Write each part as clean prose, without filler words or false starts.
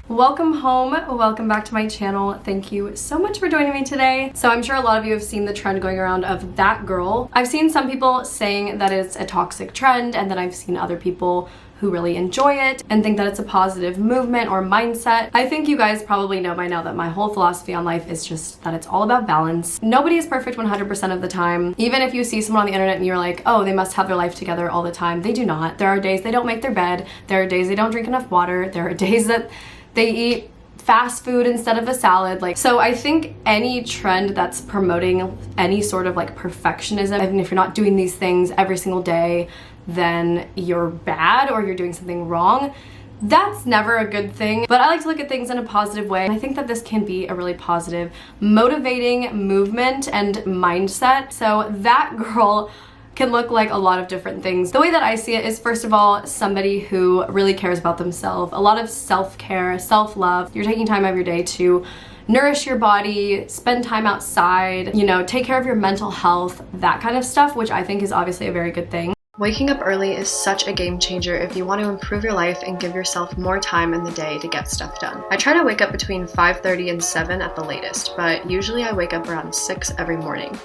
Welcome home, welcome back to my channel. Thank you so much for joining me today. So I'm sure a lot of you have seen the trend going around of that girl. I've seen some people saying that it's a toxic trend, and then I've seen other people who really enjoy it and think that it's a positive movement or mindset. I think you guys probably know by now that my whole philosophy on life is just that it's all about balance. Nobody is perfect 100% of the time. Even if you see someone on the internet and you're like, oh, they must have their life together all the time, they do not. There are days they don't make their bed. There are days they don't drink enough water. There are days that they eat fast food instead of a salad. So I think any trend that's promoting any sort of perfectionism, even if you're not doing these things every single day, then you're bad or you're doing something wrong. That's never a good thing. But I like to look at things in a positive way. And I think that this can be a really positive, motivating movement and mindset. So that girl can look like a lot of different things. The way that I see it is, first of all, somebody who really cares about themselves. A lot of self-care, self-love. You're taking time out of your day to nourish your body, spend time outside, take care of your mental health, that kind of stuff, which I think is obviously a very good thing. Waking up early is such a game changer if you want to improve your life and give yourself more time in the day to get stuff done. I try to wake up between 5:30 and 7 at the latest, but usually I wake up around 6 every morning.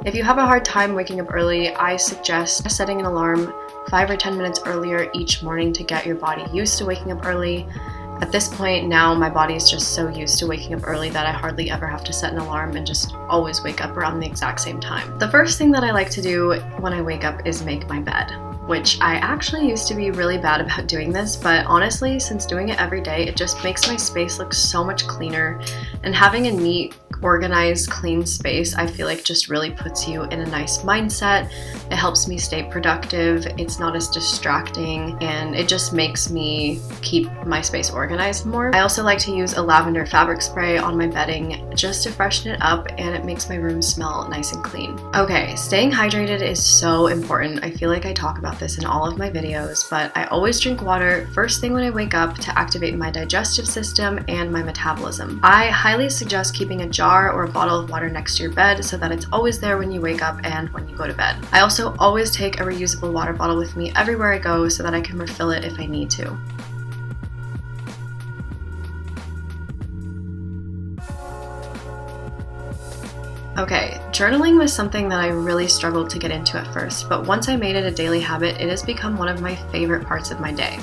If you have a hard time waking up early, I suggest setting an alarm 5 or 10 minutes earlier each morning to get your body used to waking up early. At this point now, my body is just so used to waking up early that I hardly ever have to set an alarm and just always wake up around the exact same time. The first thing that I like to do when I wake up is make my bed, which I actually used to be really bad about doing this, but honestly, since doing it every day, it just makes my space look so much cleaner. And having a neat, organized, clean space, I feel like just really puts you in a nice mindset. It helps me stay productive, it's not as distracting, and it just makes me keep my space organized more. I also like to use a lavender fabric spray on my bedding just to freshen it up, and it makes my room smell nice and clean. Okay, staying hydrated is so important. I feel like I talk about this in all of my videos, but I always drink water first thing when I wake up to activate my digestive system and my metabolism. I highly suggest keeping a jar or a bottle of water next to your bed so that it's always there when you wake up and when you go to bed. I also always take a reusable water bottle with me everywhere I go so that I can refill it if I need to. Okay, journaling was something that I really struggled to get into at first, but once I made it a daily habit, it has become one of my favorite parts of my day.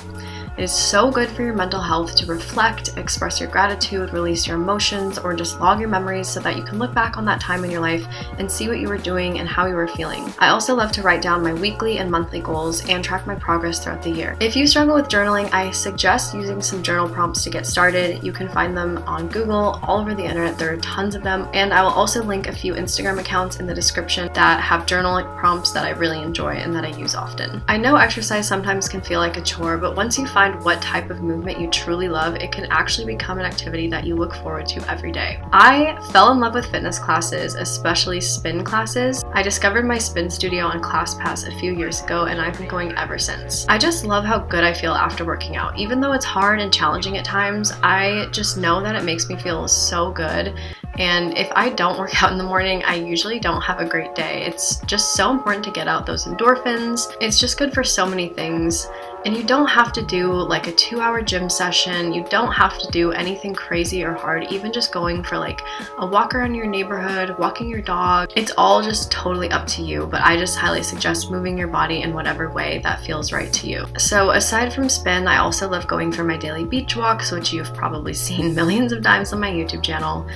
It is so good for your mental health to reflect, express your gratitude, release your emotions, or just log your memories so that you can look back on that time in your life and see what you were doing and how you were feeling. I also love to write down my weekly and monthly goals and track my progress throughout the year. If you struggle with journaling, I suggest using some journal prompts to get started. You can find them on Google, all over the internet. There are tons of them, and I will also link a few Instagram accounts in the description that have journal prompts that I really enjoy and that I use often. I know exercise sometimes can feel like a chore, but once you find what type of movement you truly love, it can actually become an activity that you look forward to every day. I fell in love with fitness classes, especially spin classes. I discovered my spin studio on ClassPass a few years ago, and I've been going ever since. I just love how good I feel after working out. Even though it's hard and challenging at times, I just know that it makes me feel so good. And if I don't work out in the morning, I usually don't have a great day. It's just so important to get out those endorphins. It's just good for so many things. And you don't have to do like a 2-hour gym session. You don't have to do anything crazy or hard, even just going for like a walk around your neighborhood, walking your dog. It's all just totally up to you, but I just highly suggest moving your body in whatever way that feels right to you. So aside from spin, I also love going for my daily beach walks, which you've probably seen millions of times on my YouTube channel.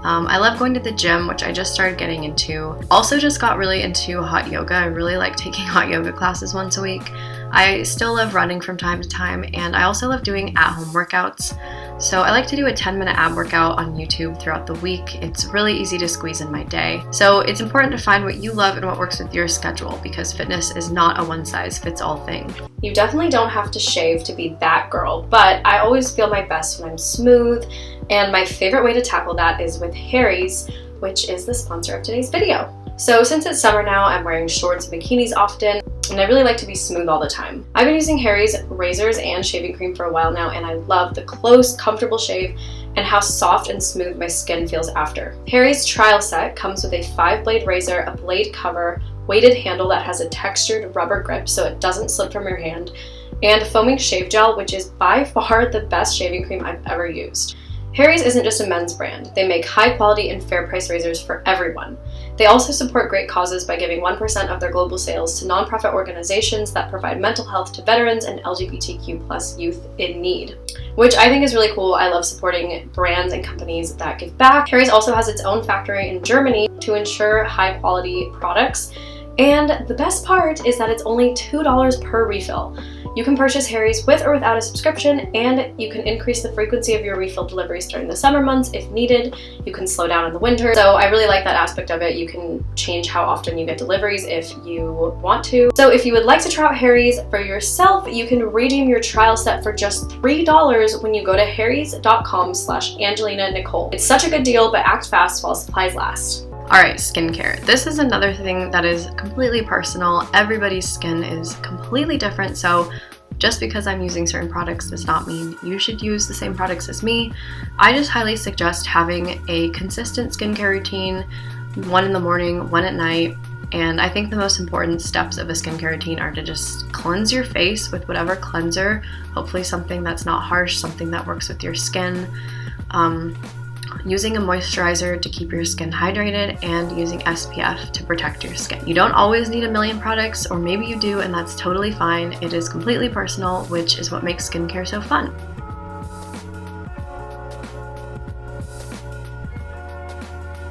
I love going to the gym, which I just started getting into. Also just got really into hot yoga. I really like taking hot yoga classes once a week. I still love running from time to time, and I also love doing at-home workouts. So I like to do a 10-minute ab workout on YouTube throughout the week. It's really easy to squeeze in my day. So it's important to find what you love and what works with your schedule, because fitness is not a one-size-fits-all thing. You definitely don't have to shave to be that girl, but I always feel my best when I'm smooth, and my favorite way to tackle that is with Harry's, which is the sponsor of today's video. So since it's summer now, I'm wearing shorts and bikinis often, and I really like to be smooth all the time. I've been using Harry's razors and shaving cream for a while now, and I love the close, comfortable shave and how soft and smooth my skin feels after. Harry's trial set comes with a 5-blade razor, a blade cover, weighted handle that has a textured rubber grip so it doesn't slip from your hand, and foaming shave gel, which is by far the best shaving cream I've ever used. Harry's isn't just a men's brand. They make high quality and fair price razors for everyone. They also support great causes by giving 1% of their global sales to nonprofit organizations that provide mental health to veterans and LGBTQ+ youth in need, which I think is really cool. I love supporting brands and companies that give back. Harry's also has its own factory in Germany to ensure high quality products. And the best part is that it's only $2 per refill. You can purchase Harry's with or without a subscription, and you can increase the frequency of your refill deliveries during the summer months if needed. You can slow down in the winter. So I really like that aspect of it. You can change how often you get deliveries if you want to. So if you would like to try out Harry's for yourself, you can redeem your trial set for just $3 when you go to harrys.com/Angelina Nicole. It's such a good deal, but act fast while supplies last. Alright, skincare. This is another thing that is completely personal. Everybody's skin is completely different, so just because I'm using certain products does not mean you should use the same products as me. I just highly suggest having a consistent skincare routine, one in the morning, one at night, and I think the most important steps of a skincare routine are to just cleanse your face with whatever cleanser, hopefully something that's not harsh, something that works with your skin. Using a moisturizer to keep your skin hydrated, and using SPF to protect your skin. You don't always need a million products, or maybe you do, and that's totally fine. It is completely personal, which is what makes skincare so fun.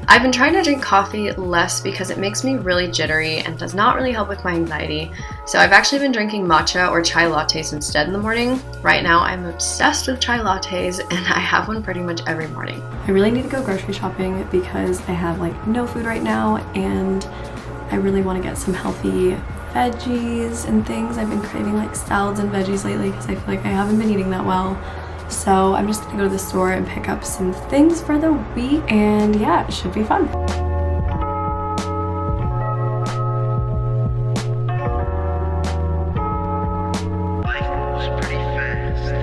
I've been trying to drink coffee less because it makes me really jittery and does not really help with my anxiety. So I've actually been drinking matcha or chai lattes instead in the morning. Right now I'm obsessed with chai lattes, and I have one pretty much every morning. I really need to go grocery shopping because I have like no food right now, and I really want to get some healthy veggies and things. I've been craving like salads and veggies lately because I feel like I haven't been eating that well. So I'm just gonna go to the store and pick up some things for the week, and yeah, it should be fun. Life moves pretty fast.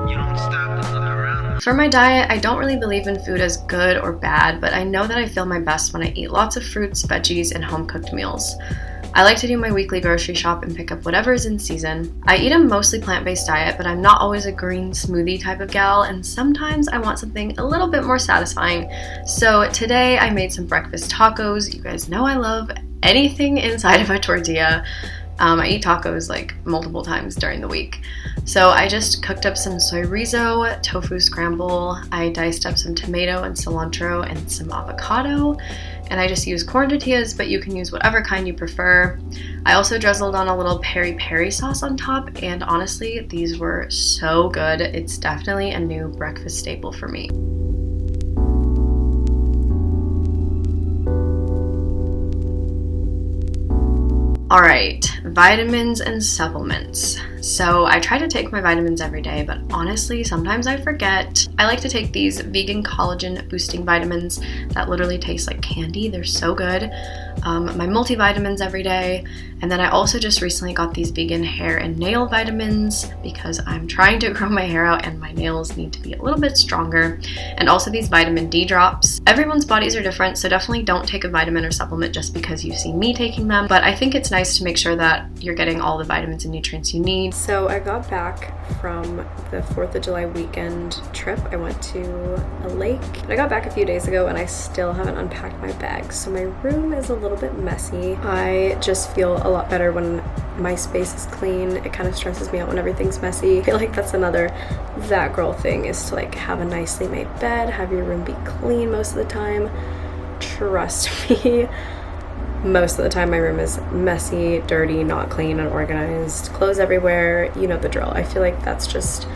You don't stop and look around. For my diet, I don't really believe in food as good or bad, but I know that I feel my best when I eat lots of fruits, veggies, and home-cooked meals. I like to do my weekly grocery shop and pick up whatever is in season. I eat a mostly plant-based diet, but I'm not always a green smoothie type of gal, and sometimes I want something a little bit more satisfying. So today I made some breakfast tacos. You guys know I love anything inside of a tortilla. I eat tacos like multiple times during the week. So I just cooked up some soy rizo, tofu scramble. I diced up some tomato and cilantro and some avocado. And I just use corn tortillas, but you can use whatever kind you prefer. I also drizzled on a little peri peri sauce on top, and honestly, these were so good. It's definitely a new breakfast staple for me. Alright, vitamins and supplements. So I try to take my vitamins every day, but honestly, sometimes I forget. I like to take these vegan collagen boosting vitamins that literally taste like candy. They're so good. My multivitamins every day. And then I also just recently got these vegan hair and nail vitamins because I'm trying to grow my hair out and my nails need to be a little bit stronger. And also these vitamin D drops. Everyone's bodies are different, so definitely don't take a vitamin or supplement just because you see me taking them. But I think it's nice to make sure that you're getting all the vitamins and nutrients you need. So I got back from the 4th of July weekend trip. I went to a lake. I got back a few days ago and I still haven't unpacked my bags. So my room is a little bit messy. I just feel a lot better when my space is clean. It kind of stresses me out when everything's messy. I feel like that's another that girl thing, is to like have a nicely made bed, have your room be clean most of the time. Trust me. Most of the time my room is messy, dirty, not clean, unorganized, clothes everywhere, you know the drill. I feel like that's just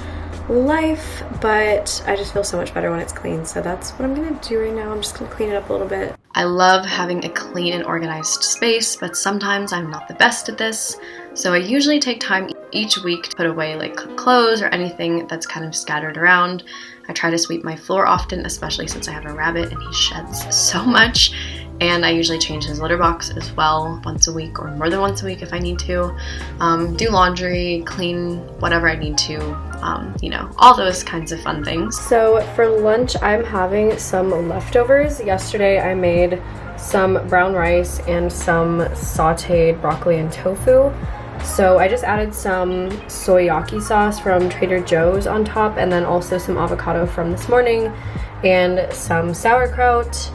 life, but I just feel so much better when it's clean, so that's what I'm gonna do right now. I'm just gonna clean it up a little bit. I love having a clean and organized space, but sometimes I'm not the best at this, so I usually take time each week to put away like clothes or anything that's kind of scattered around. I try to sweep my floor often, especially since I have a rabbit and he sheds so much. and I usually change his litter box as well once a week or more than once a week if I need to. Do laundry, clean whatever I need to, you know, all those kinds of fun things. So for lunch, I'm having some leftovers. Yesterday I made some brown rice and some sauteed broccoli and tofu. So I just added some soyaki sauce from Trader Joe's on top, and then also some avocado from this morning and some sauerkraut,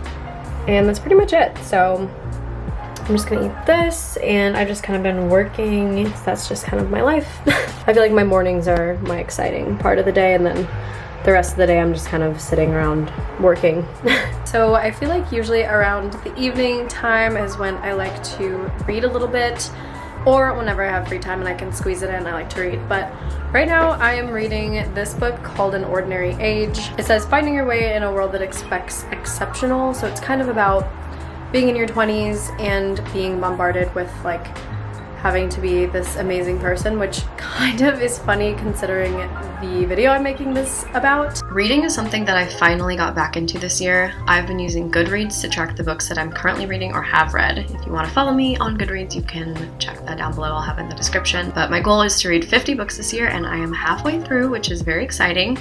and that's pretty much it. So I'm just gonna eat this, and I've just kind of been working, so that's just kind of my life. I feel like my mornings are my exciting part of the day, and then the rest of the day I'm just kind of sitting around working. So I feel like usually around the evening time is when I like to read a little bit, or whenever I have free time and I can squeeze it in, I like to read. But right now I am reading this book called An Ordinary Age. It says finding your way in a world that expects exceptional, so it's kind of about being in your 20s and being bombarded with like having to be this amazing person, which kind of is funny considering the video I'm making this about. Reading is something that I finally got back into this year. I've been using Goodreads to track the books that I'm currently reading or have read. If you want to follow me on Goodreads, you can check that down below. I'll have it in the description. But my goal is to read 50 books this year, and I am halfway through, which is very exciting.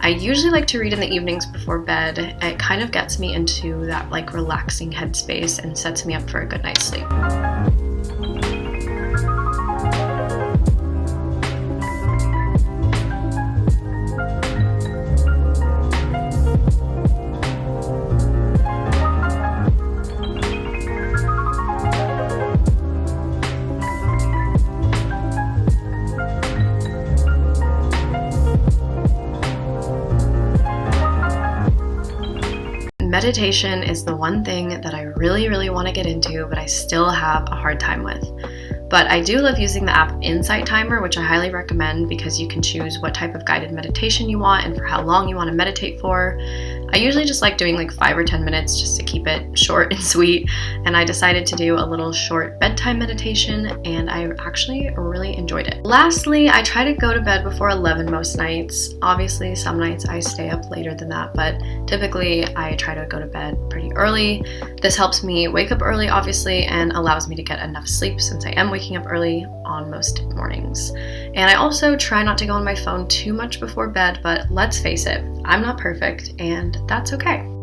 I usually like to read in the evenings before bed. It kind of gets me into that like relaxing headspace and sets me up for a good night's sleep. Meditation is the one thing that I really want to get into, but I still have a hard time with. But I do love using the app Insight Timer, which I highly recommend because you can choose what type of guided meditation you want and for how long you want to meditate for. I usually just like doing like 5 or 10 minutes just to keep it short and sweet, and I decided to do a little short bedtime meditation, and I actually really enjoyed it. Lastly, I try to go to bed before 11 most nights. Obviously, some nights I stay up later than that, but typically I try to go to bed pretty early. This helps me wake up early, obviously, and allows me to get enough sleep since I am waking up early on most mornings. And I also try not to go on my phone too much before bed, but let's face it, I'm not perfect, and that's okay.